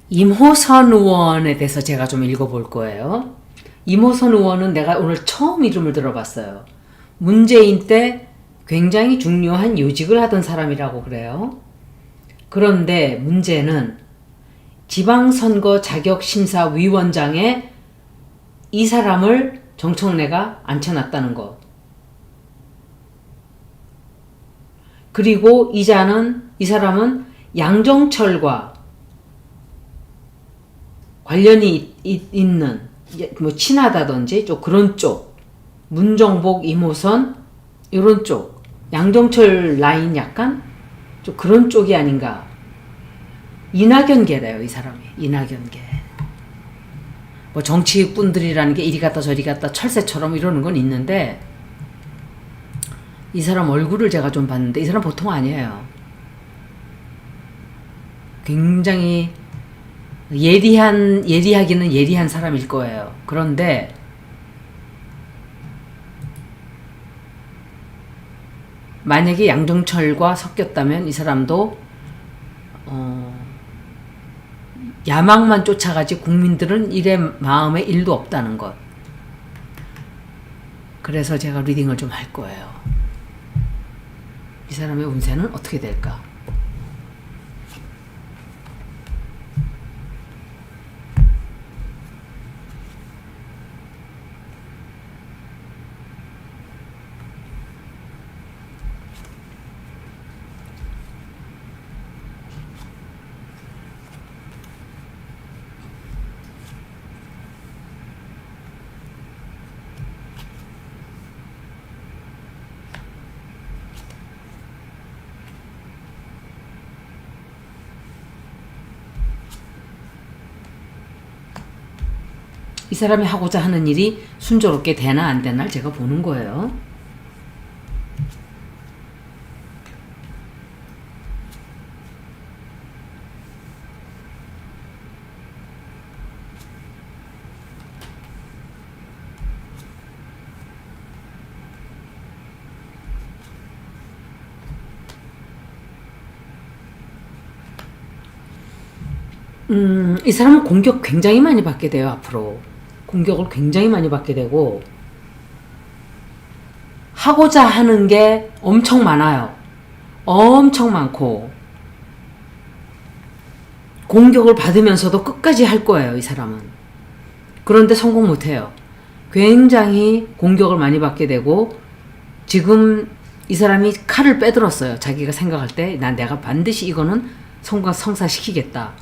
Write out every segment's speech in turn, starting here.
임호선 의원에 대해서 제가 좀 읽어볼 거예요. 임호선 의원은 내가 오늘 처음 이름을 들어봤어요. 문재인 때 굉장히 중요한 요직을 하던 사람이라고 그래요. 그런데 문제는 지방선거 자격심사위원장에 이 사람을 정청래가 앉혀놨다는 것. 그리고 이 사람은 양정철과 관련이 있는, 뭐 친하다든지 좀 그런 쪽, 문정복, 임호선 이런 쪽, 양정철 라인 약간 좀 그런 쪽이 아닌가. 이낙연계래요, 이 사람이. 이낙연계. 뭐 정치분들이라는 게 이리 갔다 저리 갔다 철새처럼 이러는 건 있는데, 이 사람 얼굴을 제가 좀 봤는데 이 사람 보통 아니에요. 굉장히 예리하기는 예리한 사람일 거예요. 그런데 만약에 양정철과 섞였다면 이 사람도 야망만 쫓아가지 국민들은 일의 마음에 일도 없다는 것. 그래서 제가 리딩을 좀 할 거예요. 이 사람의 운세는 어떻게 될까? 이 사람이 하고자 하는 일이 순조롭게 되나 안 되나 제가 보는 거예요. 이 사람은 공격 굉장히 많이 받게 돼요, 앞으로. 공격을 굉장히 많이 받게 되고, 하고자 하는 게 엄청 많아요. 엄청 많고, 공격을 받으면서도 끝까지 할 거예요, 이 사람은. 그런데 성공 못 해요. 굉장히 공격을 많이 받게 되고, 지금 이 사람이 칼을 빼들었어요. 자기가 생각할 때, 내가 반드시 이거는 성사시키겠다.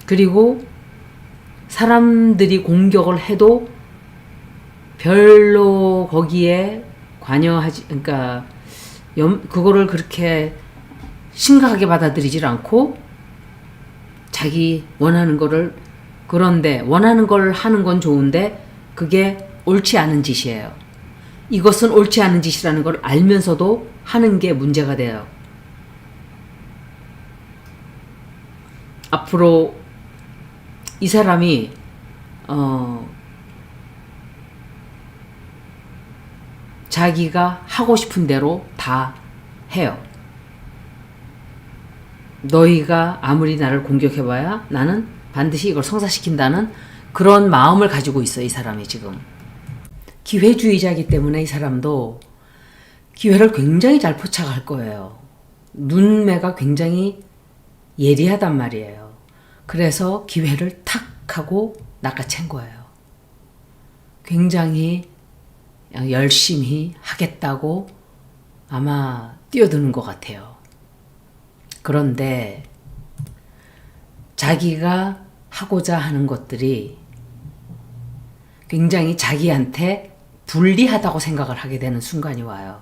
그리고 사람들이 공격을 해도 별로 거기에 관여하지, 그러니까 그거를 그렇게 심각하게 받아들이질 않고 자기 원하는 거를, 그런데 원하는 걸 하는 건 좋은데 그게 옳지 않은 짓이에요. 이것은 옳지 않은 짓이라는 걸 알면서도 하는 게 문제가 돼요. 앞으로 이 사람이 자기가 하고 싶은 대로 다 해요. 너희가 아무리 나를 공격해봐야 나는 반드시 이걸 성사시킨다는 그런 마음을 가지고 있어, 이 사람이 지금. 기회주의자이기 때문에 이 사람도 기회를 굉장히 잘 포착할 거예요. 눈매가 굉장히 예리하단 말이에요. 그래서 기회를 탁 하고 낚아챈 거예요. 굉장히 열심히 하겠다고 아마 뛰어드는 것 같아요. 그런데 자기가 하고자 하는 것들이 굉장히 자기한테 불리하다고 생각을 하게 되는 순간이 와요.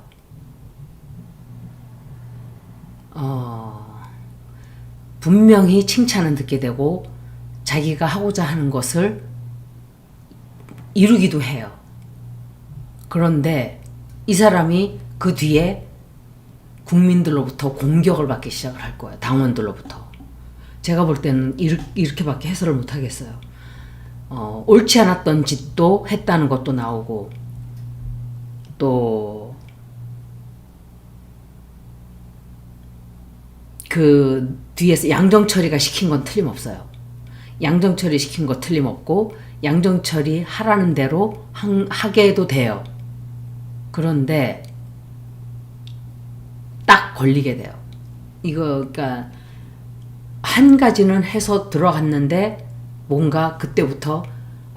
분명히 칭찬은 듣게 되고 자기가 하고자 하는 것을 이루기도 해요. 그런데 이 사람이 그 뒤에 국민들로부터 공격을 받기 시작을 할 거예요. 당원들로부터. 제가 볼 때는 이렇게밖에 해설을 못 하겠어요. 옳지 않았던 짓도 했다는 것도 나오고, 또 그 뒤에서 양정철이가 시킨 건 틀림없어요. 양정철이 시킨 거 틀림없고 양정철이 하라는 대로 하게 해도 돼요. 그런데 딱 걸리게 돼요. 이거 그러니까 한 가지는 해서 들어갔는데 뭔가 그때부터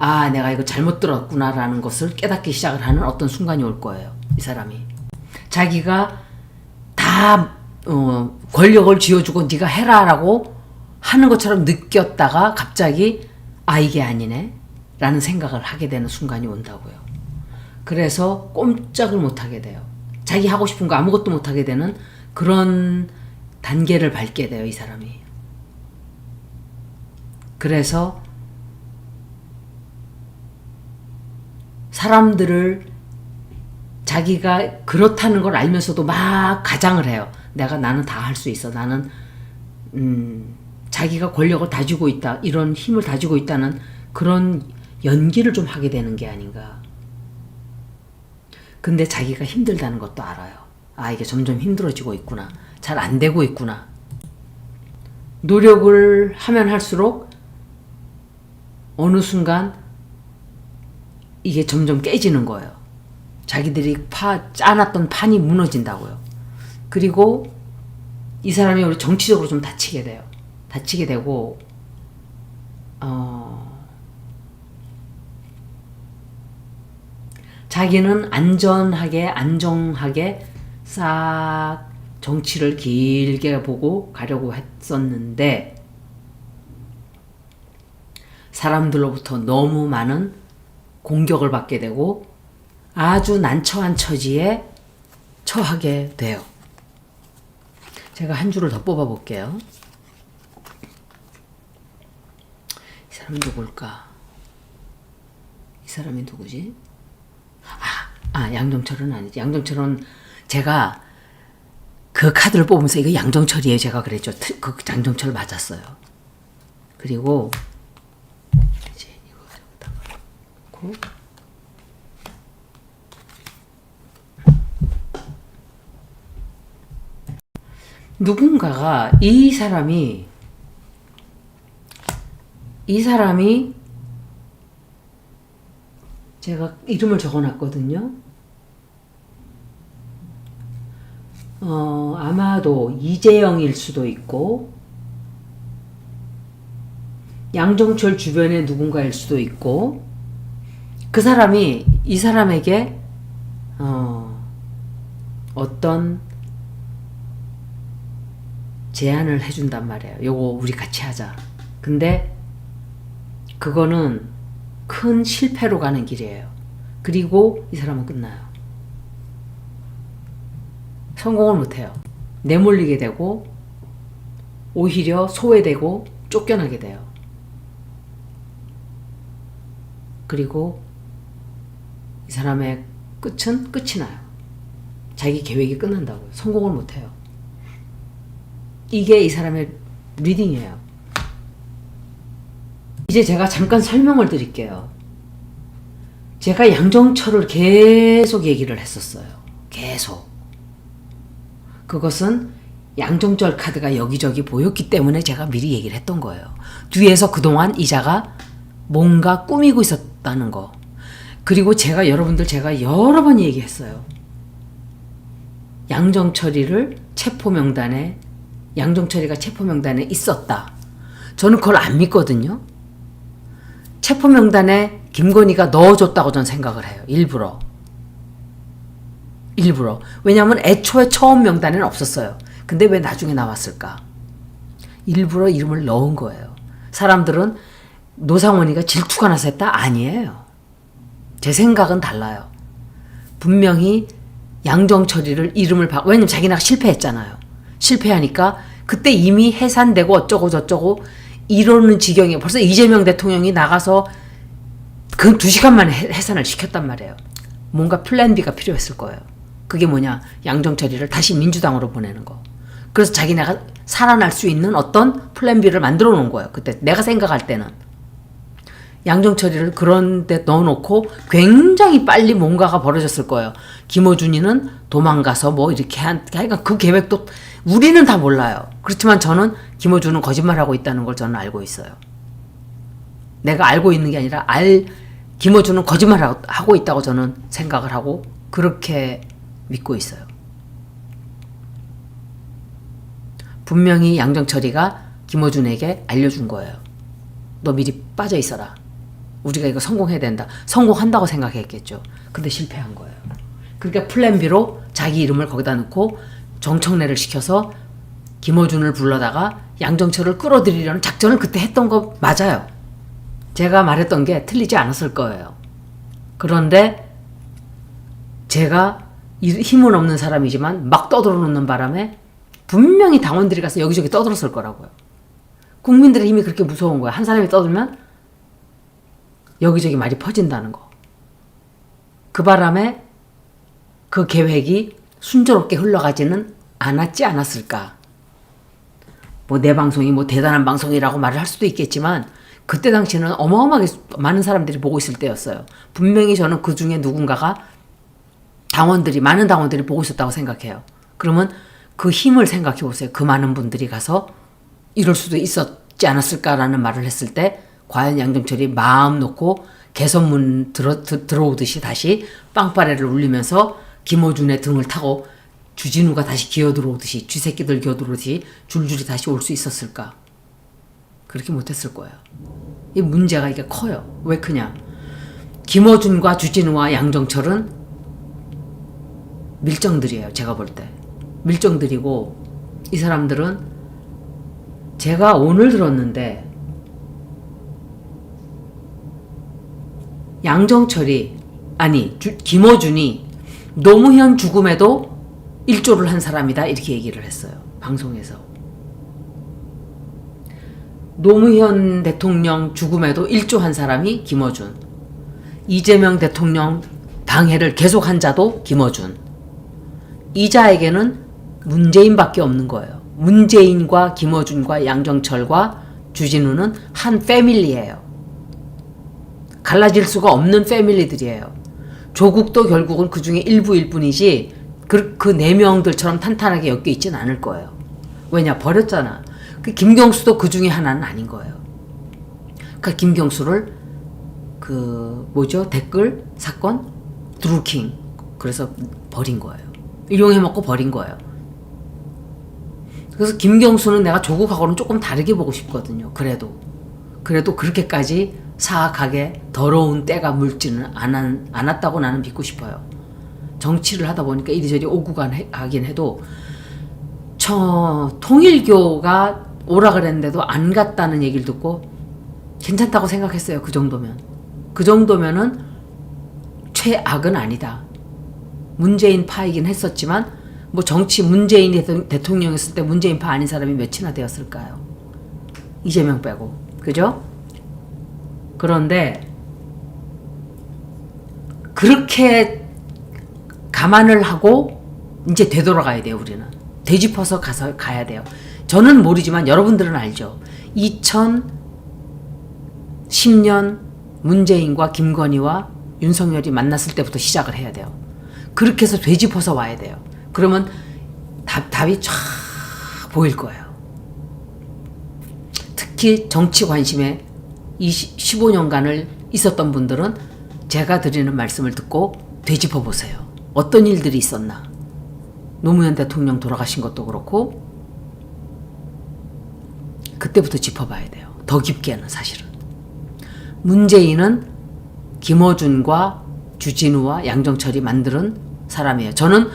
아 내가 이거 잘못 들었구나라는 것을 깨닫기 시작을 하는 어떤 순간이 올 거예요. 이 사람이 자기가 다 권력을 쥐어주고 네가 해라라고 하는 것처럼 느꼈다가 갑자기 아 이게 아니네 라는 생각을 하게 되는 순간이 온다고요. 그래서 꼼짝을 못하게 돼요. 자기 하고 싶은 거 아무것도 못하게 되는 그런 단계를 밟게 돼요. 이 사람이. 그래서 사람들을 자기가 그렇다는 걸 알면서도 막 가장을 해요. 나는 다 할 수 있어. 나는 자기가 권력을 다지고 있다. 이런 힘을 다지고 있다는 그런 연기를 좀 하게 되는 게 아닌가. 근데 자기가 힘들다는 것도 알아요. 아 이게 점점 힘들어지고 있구나. 잘 안 되고 있구나. 노력을 하면 할수록 어느 순간 이게 점점 깨지는 거예요. 자기들이 짜놨던 판이 무너진다고요. 그리고 이 사람이 우리 정치적으로 좀 다치게 돼요. 다치게 되고 자기는 안정하게 싹 정치를 길게 보고 가려고 했었는데 사람들로부터 너무 많은 공격을 받게 되고 아주 난처한 처지에 처하게 돼요. 제가 한 줄을 더 뽑아 볼게요. 이 사람은 누굴까? 이 사람이 누구지? 양정철은 아니지. 양정철은 제가 그 카드를 뽑으면서 이거 양정철이에요. 제가 그랬죠. 그 양정철 맞았어요. 그리고 이제 이거 여기다가 놓고 누군가가 이 사람이 제가 이름을 적어놨거든요. 아마도 이재영일 수도 있고 양정철 주변의 누군가일 수도 있고 그 사람이 이 사람에게 어떤 제안을 해준단 말이에요. 요거 우리 같이 하자. 근데 그거는 큰 실패로 가는 길이에요. 그리고 이 사람은 끝나요. 성공을 못해요. 내몰리게 되고 오히려 소외되고 쫓겨나게 돼요. 그리고 이 사람의 끝은 끝이 나요. 자기 계획이 끝난다고요. 성공을 못해요. 이게 이 사람의 리딩이에요. 이제 제가 잠깐 설명을 드릴게요. 제가 양정철을 계속 얘기를 했었어요. 계속. 그것은 양정철 카드가 여기저기 보였기 때문에 제가 미리 얘기를 했던 거예요. 뒤에서 그동안 이자가 뭔가 꾸미고 있었다는 거. 그리고 제가 여러 번 얘기했어요. 양정철이가 체포명단에 있었다. 저는 그걸 안 믿거든요. 체포명단에 김건희가 넣어줬다고 저는 생각을 해요. 일부러. 왜냐하면 애초에 처음 명단에는 없었어요. 근데 왜 나중에 나왔을까? 일부러 이름을 넣은 거예요. 사람들은 노상원이가 질투가 나서 했다? 아니에요. 제 생각은 달라요. 분명히 양정철이를 왜냐면 자기네가 실패했잖아요. 실패하니까 그때 이미 해산되고 어쩌고 저쩌고 이러는 지경에 벌써 이재명 대통령이 나가서 그 2시간 만에 해산을 시켰단 말이에요. 뭔가 플랜 B가 필요했을 거예요. 그게 뭐냐? 양정철이를 다시 민주당으로 보내는 거. 그래서 자기네가 살아날 수 있는 어떤 플랜 B를 만들어 놓은 거예요. 그때 내가 생각할 때는. 양정철이를 그런 데 넣어놓고 굉장히 빨리 뭔가가 벌어졌을 거예요. 김어준이는 도망가서 뭐 이렇게 하니까 그 계획도 우리는 다 몰라요. 그렇지만 저는 김어준은 거짓말하고 있다는 걸 저는 알고 있어요. 내가 알고 있는 게 아니라 김어준은 거짓말하고 있다고 저는 생각을 하고 그렇게 믿고 있어요. 분명히 양정철이가 김어준에게 알려준 거예요. 너 미리 빠져 있어라. 우리가 이거 성공해야 된다. 성공한다고 생각했겠죠. 근데 실패한 거예요. 그러니까 플랜 B로 자기 이름을 거기다 넣고 정청래를 시켜서 김어준을 불러다가 양정철을 끌어들이려는 작전을 그때 했던 거 맞아요. 제가 말했던 게 틀리지 않았을 거예요. 그런데 제가 힘은 없는 사람이지만 막 떠들어 놓는 바람에 분명히 당원들이 가서 여기저기 떠들었을 거라고요. 국민들의 힘이 그렇게 무서운 거예요. 한 사람이 떠들면 여기저기 말이 퍼진다는 거. 그 바람에 그 계획이 순조롭게 흘러가지는 않았지 않았을까. 뭐 내 방송이 뭐 대단한 방송이라고 말을 할 수도 있겠지만 그때 당시는 어마어마하게 많은 사람들이 보고 있을 때였어요. 분명히 저는 그 중에 누군가가 많은 당원들이 보고 있었다고 생각해요. 그러면 그 힘을 생각해 보세요. 그 많은 분들이 가서 이럴 수도 있었지 않았을까라는 말을 했을 때 과연 양정철이 마음 놓고 개선문 들어오듯이 다시 빵빠레를 울리면서 김어준의 등을 타고 주진우가 다시 기어들어오듯이 쥐새끼들 기어들어오듯이 줄줄이 다시 올 수 있었을까? 그렇게 못했을 거예요. 이 문제가 이게 커요. 왜 크냐? 김어준과 주진우와 양정철은 밀정들이에요. 제가 볼 때. 밀정들이고 이 사람들은 제가 오늘 들었는데 김어준이 노무현 죽음에도 일조를 한 사람이다 이렇게 얘기를 했어요. 방송에서. 노무현 대통령 죽음에도 일조한 사람이 김어준. 이재명 대통령 방해를 계속한 자도 김어준. 이 자에게는 문재인밖에 없는 거예요. 문재인과 김어준과 양정철과 주진우는 한 패밀리예요. 갈라질 수가 없는 패밀리들이에요. 조국도 결국은 그 중에 일부일 뿐이지 그 4명들처럼 탄탄하게 엮여 있진 않을 거예요. 왜냐? 버렸잖아. 그 김경수도 그 중에 하나는 아닌 거예요. 그러니까 김경수를 댓글 사건 드루킹 그래서 버린 거예요. 이용해먹고 버린 거예요. 그래서 김경수는 내가 조국하고는 조금 다르게 보고 싶거든요. 그래도 그렇게까지 사악하게 더러운 때가 물지는 않았다고 나는 믿고 싶어요. 정치를 하다 보니까 이리저리 오고 가긴 해도 통일교가 오라 그랬는데도 안 갔다는 얘기를 듣고 괜찮다고 생각했어요. 그 정도면은 최악은 아니다. 문재인 파이긴 했었지만 뭐 정치 문재인이 대통령이었을 때 문재인 파 아닌 사람이 몇이나 되었을까요? 이재명 빼고. 그죠? 그런데 그렇게 감안을 하고 이제 되돌아가야 돼요. 우리는 되짚어서 가야 돼요. 저는 모르지만 여러분들은 알죠. 2010년 문재인과 김건희와 윤석열이 만났을 때부터 시작을 해야 돼요. 그렇게 해서 되짚어서 와야 돼요. 그러면 답이 쫙 보일 거예요. 특히 정치 관심에 15년간을 있었던 분들은 제가 드리는 말씀을 듣고 되짚어 보세요. 어떤 일들이 있었나. 노무현 대통령 돌아가신 것도 그렇고 그때부터 짚어봐야 돼요. 더 깊게는 사실은. 문재인은 김어준과 주진우와 양정철이 만드는 사람이에요. 저는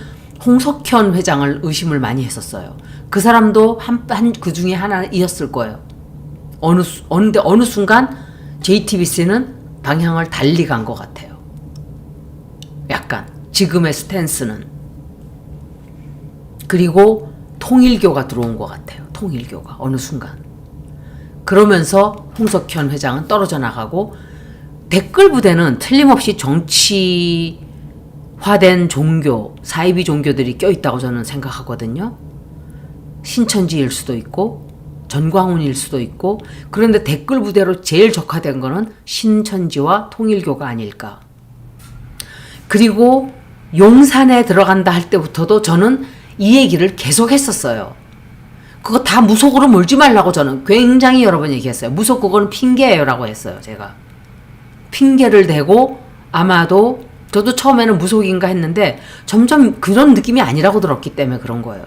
홍석현 회장을 의심을 많이 했었어요. 그 사람도 그 중에 하나이었을 거예요. 어느 순간 JTBC는 방향을 달리 간 것 같아요. 약간 지금의 스탠스는. 그리고 통일교가 들어온 것 같아요. 통일교가 어느 순간. 그러면서 홍석현 회장은 떨어져 나가고 댓글 부대는 틀림없이 정치화된 종교, 사이비 종교들이 껴있다고 저는 생각하거든요. 신천지일 수도 있고 전광훈일 수도 있고. 그런데 댓글 부대로 제일 적화된 거는 신천지와 통일교가 아닐까. 그리고 용산에 들어간다 할 때부터도 저는 이 얘기를 계속 했었어요. 그거 다 무속으로 몰지 말라고 저는 굉장히 여러 번 얘기했어요. 무속 그거는 핑계예요 라고 했어요. 제가 핑계를 대고 아마도 저도 처음에는 무속인가 했는데 점점 그런 느낌이 아니라고 들었기 때문에 그런 거예요.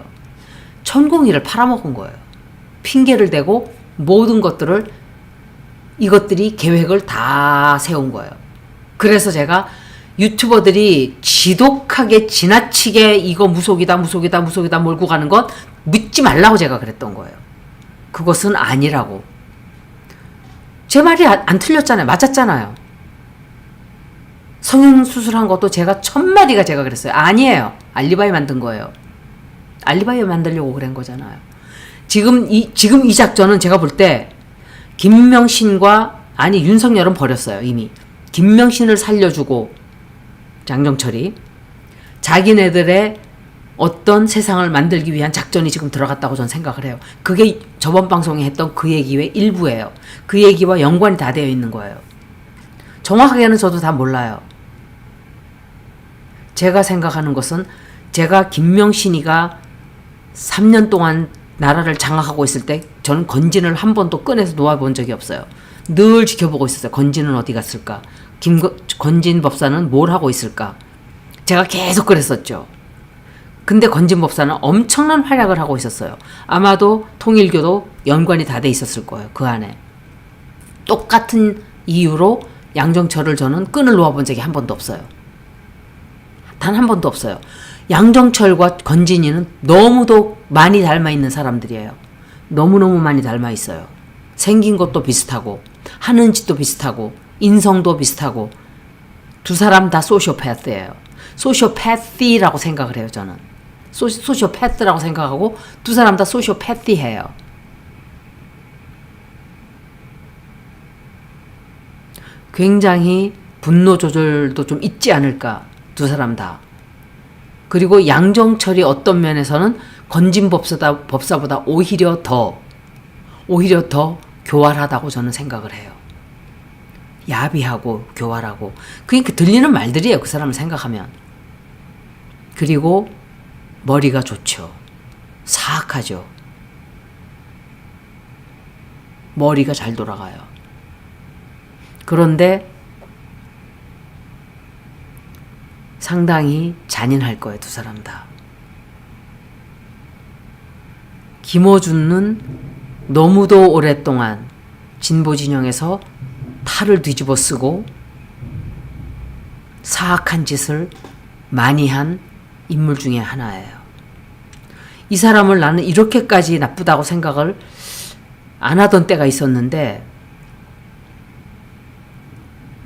천공이를 팔아먹은 거예요. 핑계를 대고 모든 것들을 이것들이 계획을 다 세운 거예요. 그래서 제가 유튜버들이 지독하게 지나치게 이거 무속이다 무속이다 무속이다 몰고 가는 것 믿지 말라고 제가 그랬던 거예요. 그것은 아니라고. 제 말이 안 틀렸잖아요. 맞았잖아요. 성형수술한 것도 제가 첫마디가 제가 그랬어요. 아니에요. 알리바이 만든 거예요. 알리바이 만들려고 그런 거잖아요. 지금 이 작전은 제가 볼 때 김명신과 아니 윤석열은 버렸어요. 이미. 김명신을 살려주고 양정철이 자기네들의 어떤 세상을 만들기 위한 작전이 지금 들어갔다고 저는 생각을 해요. 그게 저번 방송에 했던 그 얘기의 일부예요. 그 얘기와 연관이 다 되어 있는 거예요. 정확하게는 저도 다 몰라요. 제가 생각하는 것은 제가 김명신이가 3년 동안 나라를 장악하고 있을 때 저는 건진을 한 번도 꺼내서 놓아본 적이 없어요. 늘 지켜보고 있었어요. 건진은 어디 갔을까? 건진 법사는 뭘 하고 있을까? 제가 계속 그랬었죠. 근데 건진 법사는 엄청난 활약을 하고 있었어요. 아마도 통일교도 연관이 다 돼 있었을 거예요. 그 안에. 똑같은 이유로 양정철을 저는 끈을 놓아본 적이 한 번도 없어요. 단 한 번도 없어요. 양정철과 건진이는 너무도 많이 닮아 있는 사람들이에요. 너무너무 많이 닮아 있어요. 생긴 것도 비슷하고 하는 짓도 비슷하고 인성도 비슷하고 두 사람 다 소시오패스예요. 소시오패시라고 생각을 해요. 저는. 소시오패스라고 생각하고 두 사람 다 소시오패시해요. 굉장히 분노 조절도 좀 있지 않을까. 두 사람 다. 그리고 양정철이 어떤 면에서는 건진 법사보다 오히려 더 교활하다고 저는 생각을 해요. 야비하고 교활하고. 그러니까 들리는 말들이에요. 그 사람을 생각하면. 그리고 머리가 좋죠. 사악하죠. 머리가 잘 돌아가요. 그런데 상당히 잔인할 거예요. 두 사람 다. 김어준은 너무도 오랫동안 진보 진영에서 탈을 뒤집어 쓰고 사악한 짓을 많이 한 인물 중에 하나예요. 이 사람을 나는 이렇게까지 나쁘다고 생각을 안 하던 때가 있었는데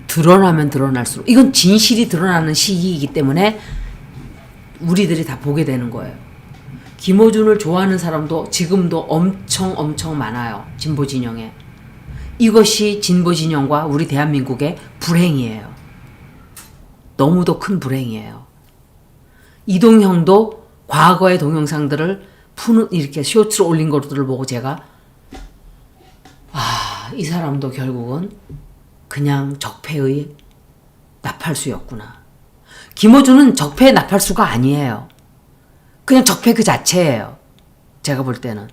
드러나면 드러날수록 이건 진실이 드러나는 시기이기 때문에 우리들이 다 보게 되는 거예요. 김어준을 좋아하는 사람도 지금도 엄청 많아요. 진보 진영에. 이것이 진보 진영과 우리 대한민국의 불행이에요. 너무도 큰 불행이에요. 이동형도 과거의 동영상들을 이렇게 쇼츠로 올린 것들을 보고 제가 이 사람도 결국은 그냥 적폐의 나팔수였구나. 김어준은 적폐의 나팔수가 아니에요. 그냥 적폐 그 자체예요. 제가 볼 때는.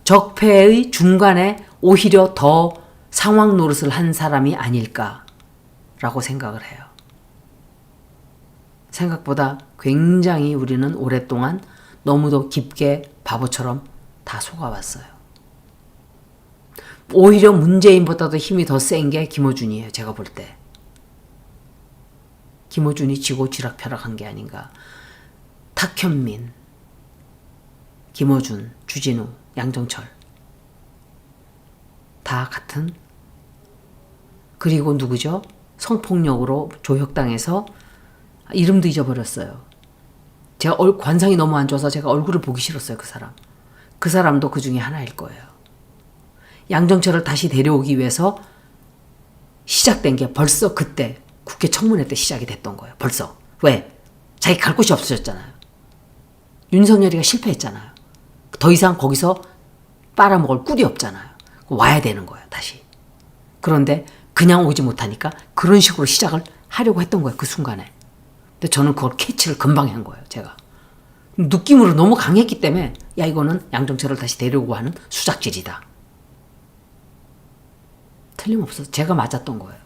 적폐의 중간에 오히려 더 상황 노릇을 한 사람이 아닐까라고 생각을 해요. 생각보다 굉장히 우리는 오랫동안 너무도 깊게 바보처럼 다 속아왔어요. 오히려 문재인보다도 힘이 더 센 게 김어준이에요. 제가 볼 때. 김어준이 지고 쥐락펴락한 게 아닌가. 탁현민, 김어준, 주진우, 양정철 다 같은. 그리고 누구죠? 성폭력으로 조혁당해서 이름도 잊어버렸어요. 제가 관상이 너무 안 좋아서 제가 얼굴을 보기 싫었어요. 그 사람. 그 사람도 그 중에 하나일 거예요. 양정철을 다시 데려오기 위해서 시작된 게 벌써 그때 국회 청문회 때 시작이 됐던 거예요. 벌써. 왜? 자기 갈 곳이 없어졌잖아요. 윤석열이가 실패했잖아요. 더 이상 거기서 빨아먹을 꿀이 없잖아요. 와야 되는 거예요. 다시. 그런데 그냥 오지 못하니까 그런 식으로 시작을 하려고 했던 거예요. 그 순간에. 근데 저는 그걸 캐치를 금방 한 거예요. 제가. 느낌으로 너무 강했기 때문에 야 이거는 양정철을 다시 데려오고 하는 수작질이다. 틀림없어. 제가 맞았던 거예요.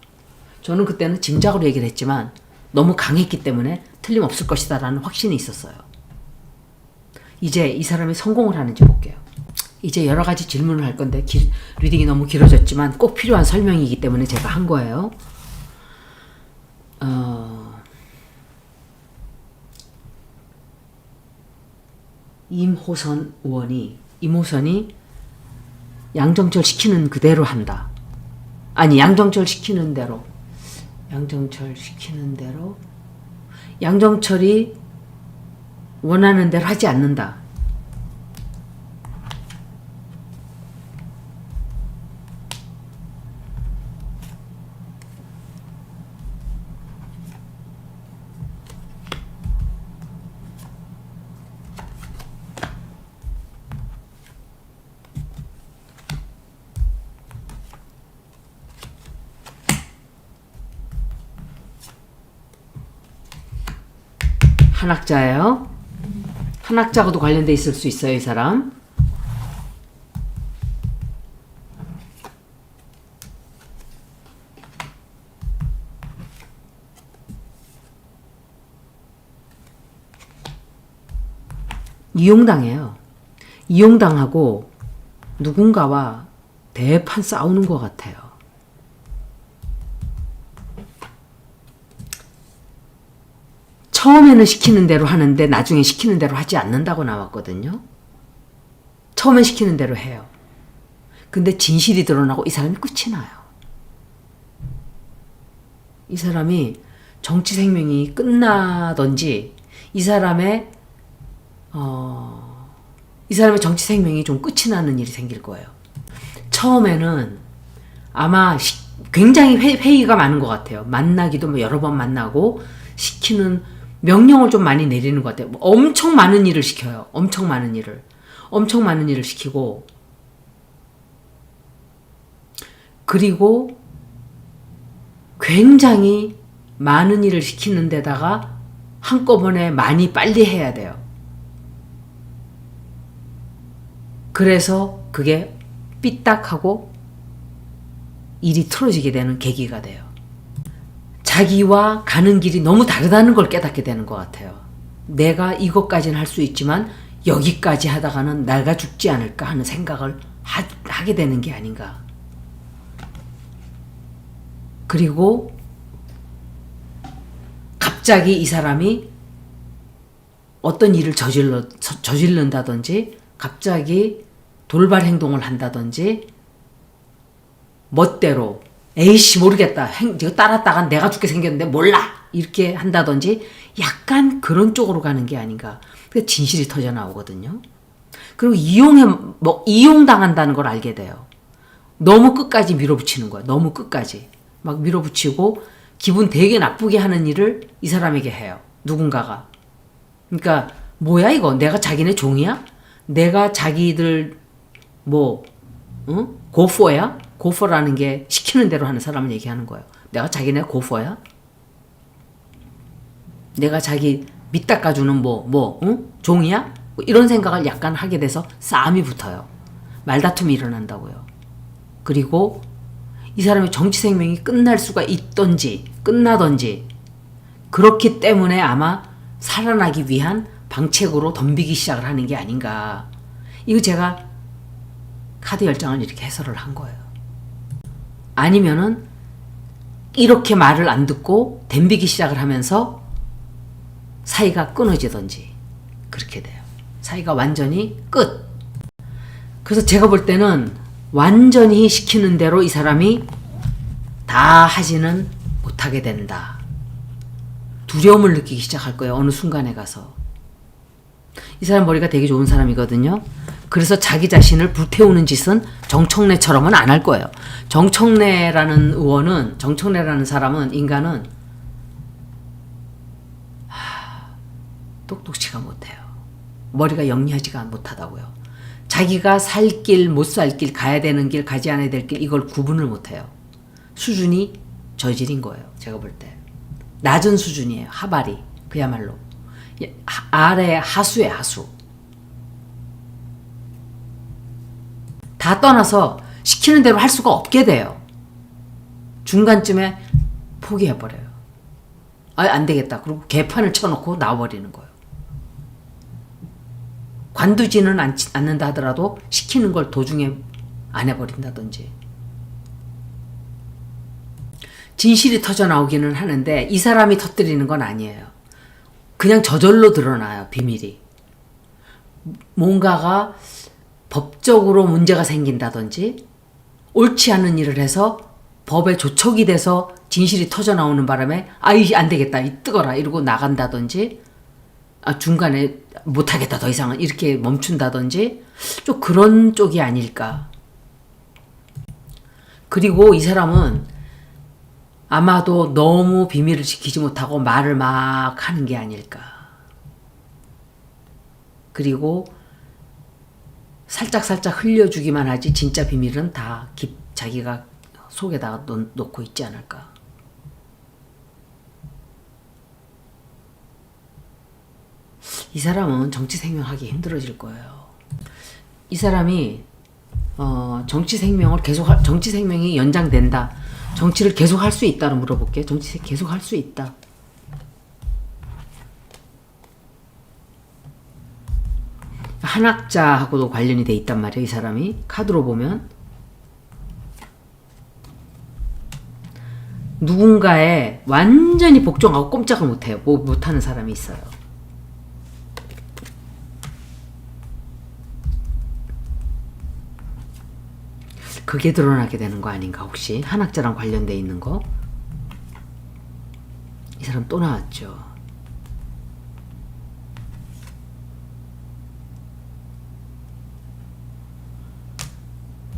저는 그때는 짐작으로 얘기를 했지만 너무 강했기 때문에 틀림없을 것이다 라는 확신이 있었어요. 이제 이 사람이 성공을 하는지 볼게요. 이제 여러 가지 질문을 할 건데 리딩이 너무 길어졌지만 꼭 필요한 설명이기 때문에 제가 한 거예요. 임호선 의원이 양정철 시키는 그대로 한다. 아니 양정철 시키는 대로 양정철이 원하는 대로 하지 않는다. 한학자예요. 한학자하고도 관련돼 있을 수 있어요, 이 사람. 이용당해요. 이용당하고 누군가와 대판 싸우는 것 같아요. 처음에는 시키는 대로 하는데 나중에 시키는 대로 하지 않는다고 나왔거든요. 처음엔 시키는 대로 해요. 근데 진실이 드러나고 이 사람이 끝이 나요. 이 사람이 정치 생명이 끝나든지 이 사람의 정치 생명이 좀 끝이 나는 일이 생길 거예요. 처음에는 아마 굉장히 회의가 많은 것 같아요. 만나기도 뭐 여러 번 만나고 시키는 명령을 좀 많이 내리는 것 같아요. 엄청 많은 일을 시켜요. 엄청 많은 일을 시키고 그리고 굉장히 많은 일을 시키는 데다가 한꺼번에 많이 빨리 해야 돼요. 그래서 그게 삐딱하고 일이 틀어지게 되는 계기가 돼요. 자기와 가는 길이 너무 다르다는 걸 깨닫게 되는 것 같아요. 내가 이것까지는 할 수 있지만 여기까지 하다가는 내가 죽지 않을까 하는 생각을 하게 되는 게 아닌가. 그리고 갑자기 이 사람이 어떤 일을 저지른다든지 갑자기 돌발 행동을 한다든지 멋대로 에이씨 모르겠다. 이거 따랐다간 내가 죽게 생겼는데 몰라. 이렇게 한다든지 약간 그런 쪽으로 가는 게 아닌가. 그게 진실이 터져 나오거든요. 그리고 이용당한다는 걸 알게 돼요. 너무 끝까지 밀어붙이는 거야. 너무 끝까지. 막 밀어붙이고 기분 되게 나쁘게 하는 일을 이 사람에게 해요. 누군가가. 그러니까 뭐야 이거? 내가 자기네 종이야? 내가 자기들 고퍼야? 고퍼라는 게 시키는 대로 하는 사람을 얘기하는 거예요. 내가 자기네 고퍼야? 내가 자기 밑 닦아주는 종이야? 이런 생각을 약간 하게 돼서 싸움이 붙어요. 말다툼이 일어난다고요. 그리고 이 사람의 정치 생명이 끝날 수가 있던지 끝나던지 그렇기 때문에 아마 살아나기 위한 방책으로 덤비기 시작을 하는 게 아닌가. 이거 제가 카드 10장을 이렇게 해설을 한 거예요. 아니면은 이렇게 말을 안 듣고 덤비기 시작을 하면서 사이가 끊어지던지 그렇게 돼요. 사이가 완전히 끝. 그래서 제가 볼 때는 완전히 시키는 대로 이 사람이 다 하지는 못하게 된다. 두려움을 느끼기 시작할 거예요. 어느 순간에 가서. 이 사람 머리가 되게 좋은 사람이거든요. 그래서 자기 자신을 불태우는 짓은 정청래처럼은 안 할 거예요. 정청래라는 사람은 인간은 똑똑치가 못해요. 머리가 영리하지가 못하다고요. 자기가 살 길, 못 살 길, 가야 되는 길, 가지 않아야 될 길 이걸 구분을 못해요. 수준이 저질인 거예요. 제가 볼 때. 낮은 수준이에요. 하발이. 그야말로. 아래 하수에 하수. 다 떠나서 시키는 대로 할 수가 없게 돼요. 중간쯤에 포기해버려요. 안 되겠다. 그리고 개판을 쳐놓고 나와버리는 거예요. 관두지는 않는다 하더라도 시키는 걸 도중에 안 해버린다든지. 진실이 터져 나오기는 하는데 이 사람이 터뜨리는 건 아니에요. 그냥 저절로 드러나요. 비밀이. 뭔가가 법적으로 문제가 생긴다든지 옳지 않은 일을 해서 법에 조촉이 돼서 진실이 터져 나오는 바람에 이게 안 되겠다. 뜨거라 이러고 나간다든지 중간에 못하겠다 더 이상은 이렇게 멈춘다든지 좀 그런 쪽이 아닐까. 그리고 이 사람은 아마도 너무 비밀을 지키지 못하고 말을 막 하는 게 아닐까. 그리고 살짝 흘려주기만 하지 진짜 비밀은 다 자기가 속에다가 놓고 있지 않을까. 이 사람은 정치 생명하기 힘들어질 거예요. 이 사람이 정치 생명이 연장된다. 정치를 계속 할 수 있다로 물어볼게. 정치 계속 할 수 있다. 한학자하고도 관련이 돼 있단 말이에요. 이 사람이 카드로 보면 누군가에 완전히 복종하고 꼼짝을 못해요. 못하는 사람이 있어요. 그게 드러나게 되는 거 아닌가 혹시? 한학자랑 관련돼 있는 거? 이 사람 또 나왔죠.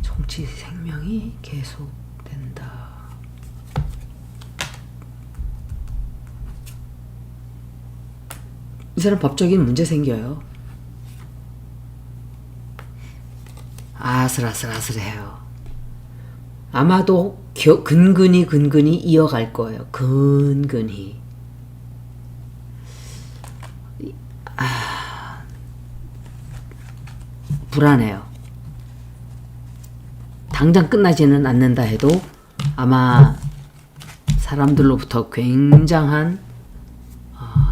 정치 생명이 계속된다. 이 사람 법적인 문제 생겨요. 아슬아슬해요. 아마도 근근히 이어갈 거예요. 근근히. 불안해요. 당장 끝나지는 않는다 해도 아마 사람들로부터 굉장한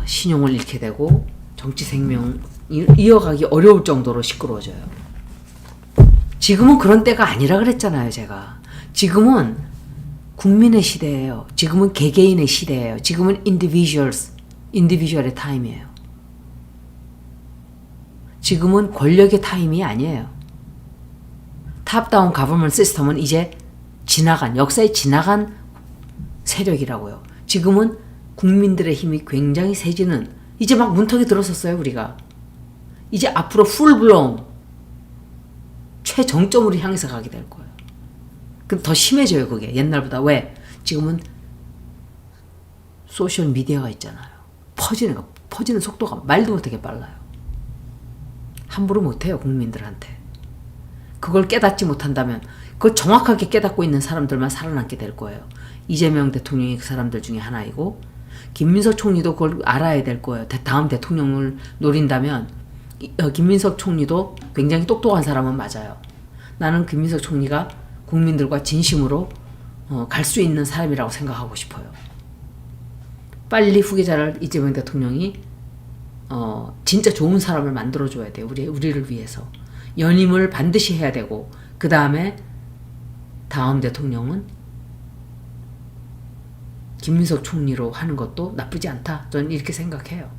신용을 잃게 되고 정치 생명이 이어가기 어려울 정도로 시끄러워져요. 지금은 그런 때가 아니라 그랬잖아요, 제가. 지금은 국민의 시대예요. 지금은 개개인의 시대예요. 지금은 인디비주얼의 타임이에요. 지금은 권력의 타임이 아니에요. 탑다운 가버먼트 시스템은 이제 역사에 지나간 세력이라고요. 지금은 국민들의 힘이 굉장히 세지는, 이제 막 문턱이 들어섰어요, 우리가. 이제 앞으로 풀블로운 최정점으로 향해서 가게 될 거예요. 그럼 더 심해져요, 그게. 옛날보다. 왜? 지금은 소셜 미디어가 있잖아요. 퍼지는 속도가 말도 못하게 빨라요. 함부로 못해요, 국민들한테. 그걸 깨닫지 못한다면, 그걸 정확하게 깨닫고 있는 사람들만 살아남게 될 거예요. 이재명 대통령이 그 사람들 중에 하나이고, 김민석 총리도 그걸 알아야 될 거예요. 다음 대통령을 노린다면, 김민석 총리도 굉장히 똑똑한 사람은 맞아요. 나는 김민석 총리가 국민들과 진심으로 갈 수 있는 사람이라고 생각하고 싶어요. 빨리 후계자를 이재명 대통령이 진짜 좋은 사람을 만들어줘야 돼요. 우리를 위해서. 연임을 반드시 해야 되고, 그 다음에 다음 대통령은 김민석 총리로 하는 것도 나쁘지 않다. 저는 이렇게 생각해요.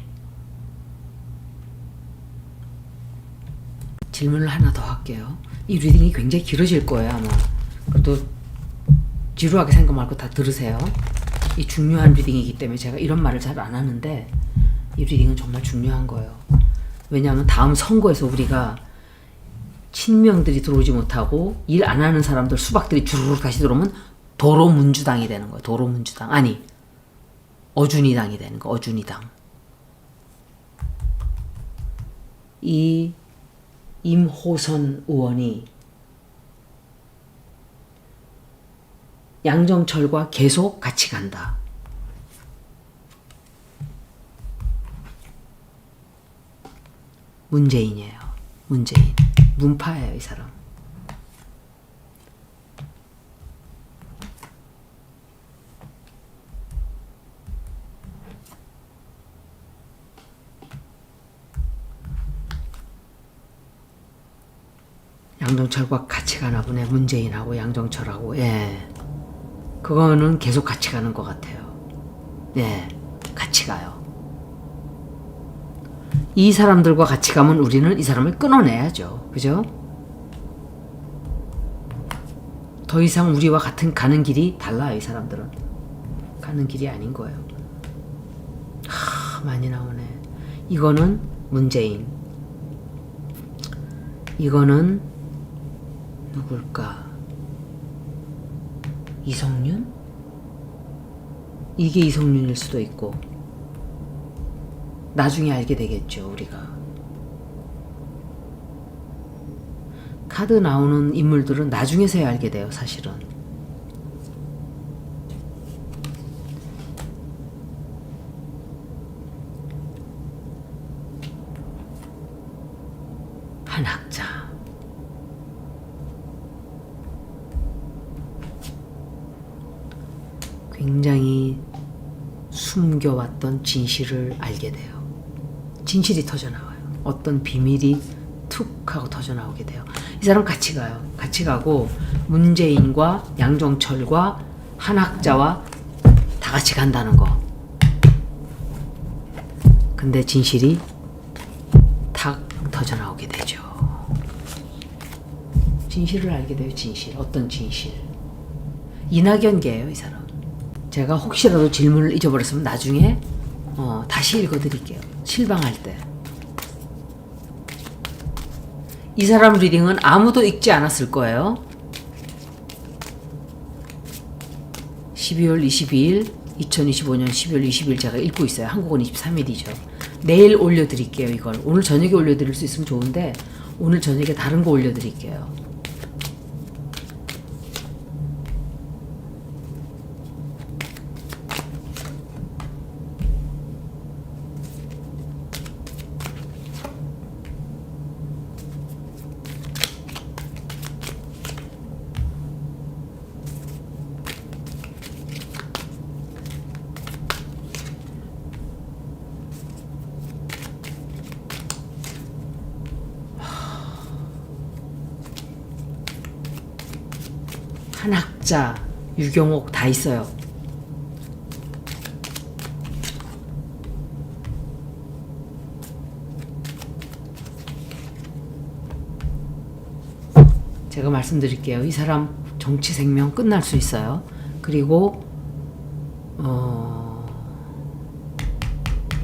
질문을 하나 더 할게요. 이 리딩이 굉장히 길어질 거예요, 아마. 그래도 지루하게 생각 말고 다 들으세요. 이 중요한 리딩이기 때문에 제가 이런 말을 잘 안 하는데, 이 리딩은 정말 중요한 거예요. 왜냐하면 다음 선거에서 우리가 친명들이 들어오지 못하고 일 안 하는 사람들 수박들이 주르륵 다시 들어오면 도로문주당이 되는 거예요. 도로문주당. 아니, 어준이당이 되는 거예요. 어준이당. 이 임호선 의원이 양정철과 계속 같이 간다. 문재인이에요. 문재인. 문파예요, 이 사람. 양정철과 같이 가나 보네. 문재인하고 양정철하고. 예. 그거는 계속 같이 가는 것 같아요. 예. 같이 가요. 이 사람들과 같이 가면 우리는 이 사람을 끊어내야죠. 그죠? 더 이상 우리와 같은 가는 길이 달라요. 이 사람들은. 가는 길이 아닌 거예요. 많이 나오네. 이거는 문재인. 이거는 누굴까? 이성윤? 이게 이성윤일 수도 있고. 나중에 알게 되겠죠, 우리가. 카드 나오는 인물들은 나중에서야 알게 돼요, 사실은. 한학자. 굉장히 숨겨왔던 진실을 알게 돼요. 진실이 터져나와요. 어떤 비밀이 툭 하고 터져나오게 돼요. 이 사람 같이 가요. 같이 가고 문재인과 양정철과 한학자와 다 같이 간다는 거. 근데 진실이 탁 터져나오게 되죠. 진실을 알게 돼요. 진실. 어떤 진실. 이낙연계예요, 이 사람. 제가 혹시라도 질문을 잊어버렸으면 나중에 다시 읽어드릴게요. 실방할 때. 이 사람 리딩은 아무도 읽지 않았을 거예요. 12월 22일 2025년 12월 20일 제가 읽고 있어요. 한국은 23일이죠. 내일 올려드릴게요. 이걸 오늘 저녁에 올려드릴 수 있으면 좋은데 오늘 저녁에 다른 거 올려드릴게요. 한학자, 유경옥 다 있어요. 제가 말씀드릴게요. 이 사람 정치 생명 끝날 수 있어요. 그리고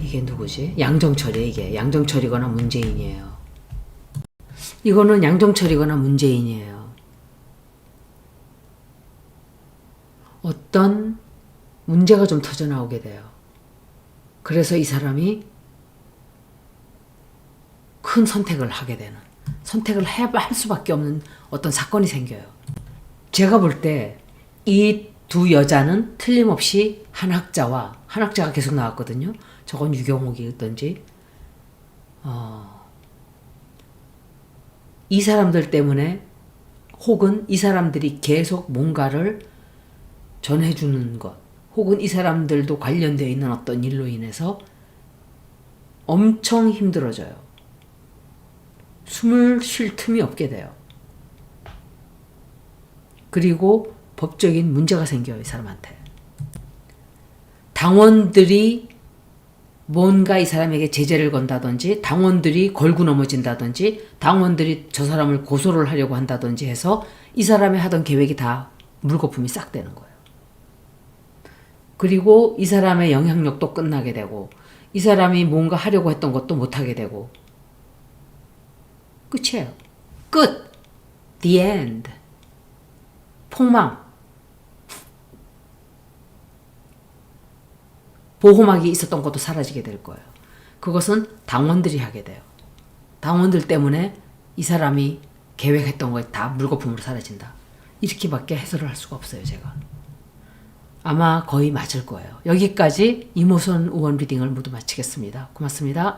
이게 누구지? 양정철이에요. 이게 양정철이거나 문재인이에요. 이거는 양정철이거나 문재인이에요. 어떤 문제가 좀 터져나오게 돼요. 그래서 이 사람이 큰 선택을 하게 되는, 선택을 할 수밖에 없는 어떤 사건이 생겨요. 제가 볼 때 이 두 여자는 틀림없이 한학자가 계속 나왔거든요. 저건 유경옥이었던지 이 사람들 때문에 혹은 이 사람들이 계속 뭔가를 전해주는 것 혹은 이 사람들도 관련되어 있는 어떤 일로 인해서 엄청 힘들어져요. 숨을 쉴 틈이 없게 돼요. 그리고 법적인 문제가 생겨요. 이 사람한테. 당원들이 뭔가 이 사람에게 제재를 건다든지 당원들이 걸고 넘어진다든지 당원들이 저 사람을 고소를 하려고 한다든지 해서 이 사람이 하던 계획이 다 물거품이 싹 되는 거예요. 그리고 이 사람의 영향력도 끝나게 되고 이 사람이 뭔가 하려고 했던 것도 못하게 되고 끝이에요. 끝! The end. 폭망. 보호막이 있었던 것도 사라지게 될 거예요. 그것은 당원들이 하게 돼요. 당원들 때문에 이 사람이 계획했던 거에 다 물거품으로 사라진다. 이렇게밖에 해설을 할 수가 없어요, 제가. 아마 거의 맞을 거예요. 여기까지 이모선 의원 리딩을 모두 마치겠습니다. 고맙습니다.